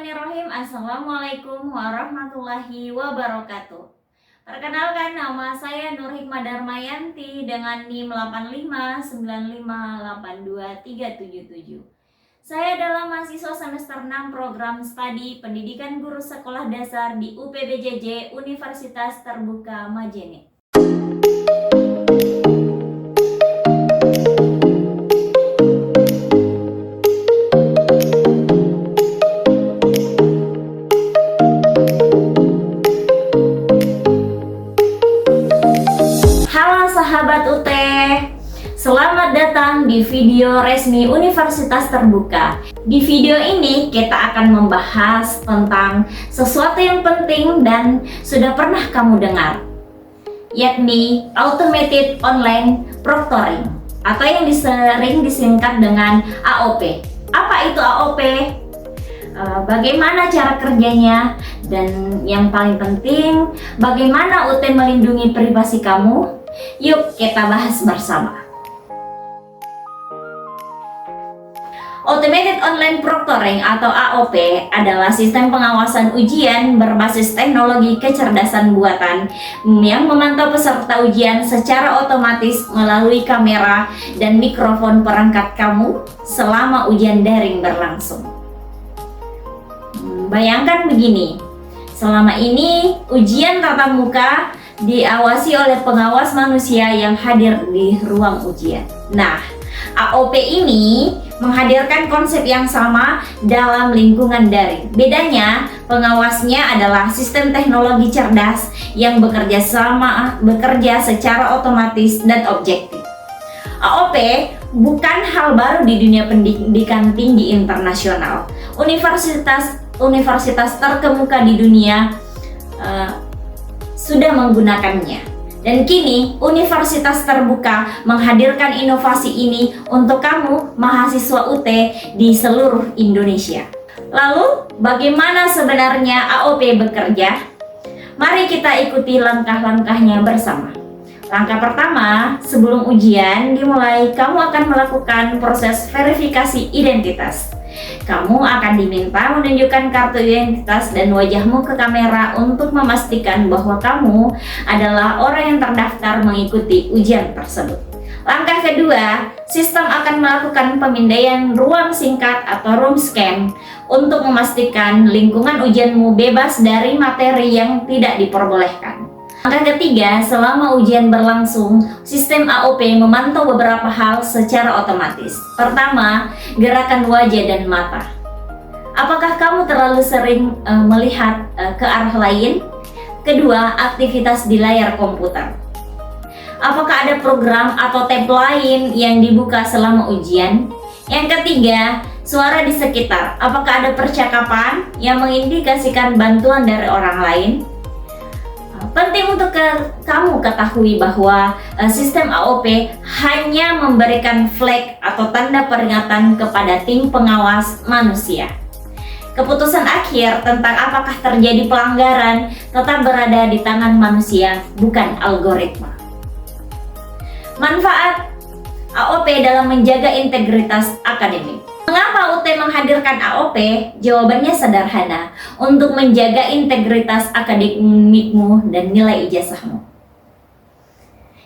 Bismillahirrahmanirrahim. Assalamualaikum warahmatullahi wabarakatuh. Perkenalkan, nama saya Nur Hikmah Darmayanti dengan NIM 8595823777. Saya adalah mahasiswa semester 6 program studi pendidikan guru sekolah dasar di UPBJJ Universitas Terbuka Majene. Sahabat UT, selamat datang di video resmi Universitas Terbuka. Di video ini kita akan membahas tentang sesuatu yang penting dan sudah pernah kamu dengar, yakni Automated Online Proctoring atau yang sering disingkat dengan AOP. Apa itu AOP? Bagaimana cara kerjanya? Dan yang paling penting, bagaimana UT melindungi privasi kamu? Yuk kita bahas bersama. Automated Online Proctoring atau AOP adalah sistem pengawasan ujian berbasis teknologi kecerdasan buatan yang memantau peserta ujian secara otomatis melalui kamera dan mikrofon perangkat kamu selama ujian daring berlangsung. Bayangkan begini, selama ini ujian tatap muka diawasi oleh pengawas manusia yang hadir di ruang ujian. Nah, AOP ini menghadirkan konsep yang sama dalam lingkungan daring. Bedanya, pengawasnya adalah sistem teknologi cerdas yang bekerja secara otomatis dan objektif. AOP bukan hal baru di dunia pendidikan tinggi internasional. Universitas terkemuka di dunia sudah menggunakannya. Dan kini Universitas Terbuka menghadirkan inovasi ini untuk kamu mahasiswa UT di seluruh Indonesia. Lalu, bagaimana sebenarnya AOP bekerja? Mari kita ikuti langkah-langkahnya bersama. Langkah pertama, sebelum ujian dimulai, kamu akan melakukan proses verifikasi identitas. Kamu akan diminta menunjukkan kartu identitas dan wajahmu ke kamera untuk memastikan bahwa kamu adalah orang yang terdaftar mengikuti ujian tersebut. Langkah kedua, sistem akan melakukan pemindaian ruang singkat atau room scan untuk memastikan lingkungan ujianmu bebas dari materi yang tidak diperbolehkan. Langkah ketiga, selama ujian berlangsung, sistem AOP memantau beberapa hal secara otomatis. Pertama, gerakan wajah dan mata. Apakah kamu terlalu sering melihat ke arah lain? Kedua, aktivitas di layar komputer. Apakah ada program atau tab lain yang dibuka selama ujian? Yang ketiga, suara di sekitar. Apakah ada percakapan yang mengindikasikan bantuan dari orang lain? Penting untuk kamu ketahui bahwa sistem AOP hanya memberikan flag atau tanda peringatan kepada tim pengawas manusia. Keputusan akhir tentang apakah terjadi pelanggaran tetap berada di tangan manusia, bukan algoritma. Manfaat AOP dalam menjaga integritas akademik. Mengapa UT menghadirkan AOP? Jawabannya sederhana, untuk menjaga integritas akademikmu dan nilai ijazahmu.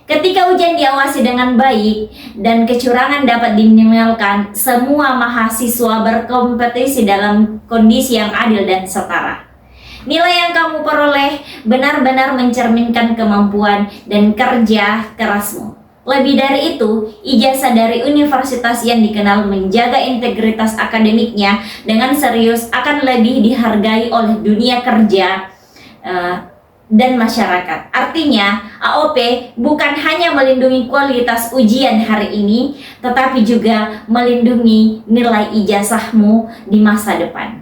Ketika ujian diawasi dengan baik dan kecurangan dapat diminimalkan, semua mahasiswa berkompetisi dalam kondisi yang adil dan setara. Nilai yang kamu peroleh benar-benar mencerminkan kemampuan dan kerja kerasmu. Lebih dari itu, ijazah dari universitas yang dikenal menjaga integritas akademiknya dengan serius akan lebih dihargai oleh dunia kerja dan masyarakat. Artinya, AOP bukan hanya melindungi kualitas ujian hari ini, tetapi juga melindungi nilai ijazahmu di masa depan.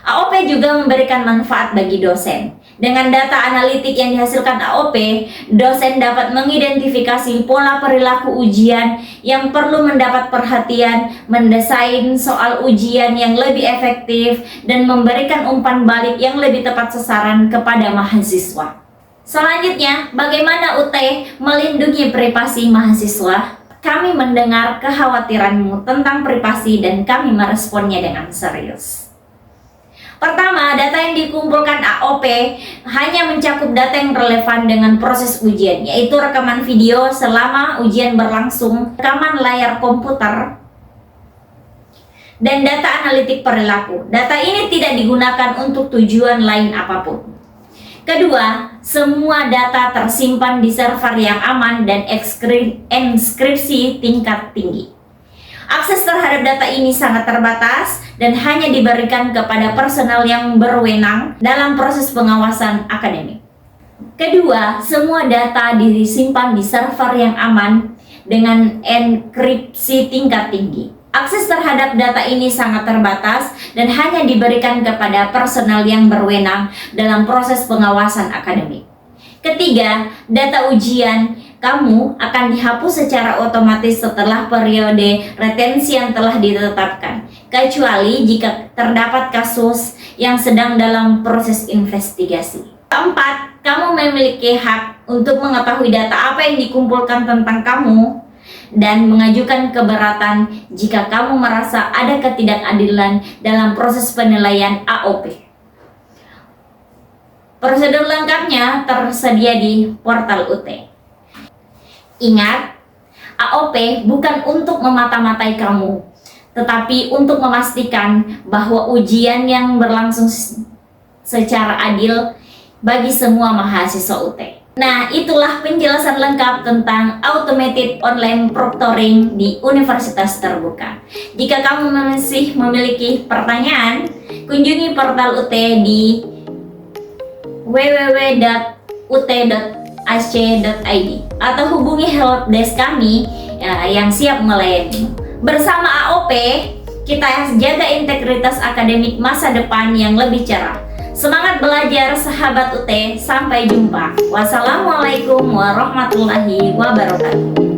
AOP juga memberikan manfaat bagi dosen. Dengan data analitik yang dihasilkan AOP, dosen dapat mengidentifikasi pola perilaku ujian yang perlu mendapat perhatian, mendesain soal ujian yang lebih efektif, dan memberikan umpan balik yang lebih tepat sasaran kepada mahasiswa. Selanjutnya, bagaimana UT melindungi privasi mahasiswa? Kami mendengar kekhawatiranmu tentang privasi dan kami meresponnya dengan serius. Pertama, data yang dikumpulkan AOP hanya mencakup data yang relevan dengan proses ujian, yaitu rekaman video selama ujian berlangsung, rekaman layar komputer, dan data analitik perilaku. Data ini tidak digunakan untuk tujuan lain apapun. Kedua, semua data tersimpan di server yang aman dan enkripsi tingkat tinggi. Akses terhadap data ini sangat terbatas dan hanya diberikan kepada personel yang berwenang dalam proses pengawasan akademik. Kedua, semua data disimpan di server yang aman dengan enkripsi tingkat tinggi. Akses terhadap data ini sangat terbatas dan hanya diberikan kepada personel yang berwenang dalam proses pengawasan akademik. Ketiga, data ujian kamu akan dihapus secara otomatis setelah periode retensi yang telah ditetapkan, kecuali jika terdapat kasus yang sedang dalam proses investigasi. Keempat, kamu memiliki hak untuk mengetahui data apa yang dikumpulkan tentang kamu dan mengajukan keberatan jika kamu merasa ada ketidakadilan dalam proses penilaian AOP. Prosedur lengkapnya tersedia di portal UT. Ingat, AOP bukan untuk memata-matai kamu, tetapi untuk memastikan bahwa ujian yang berlangsung secara adil bagi semua mahasiswa UT. Nah, itulah penjelasan lengkap tentang automated online proctoring di Universitas Terbuka. Jika kamu masih memiliki pertanyaan, kunjungi portal UT di www.ut.ac.id atau hubungi helpdesk kami yang siap melayani. Bersama AOP, kita jaga integritas akademik masa depan yang lebih cerah. Semangat belajar sahabat UT, sampai jumpa. Wassalamualaikum warahmatullahi wabarakatuh.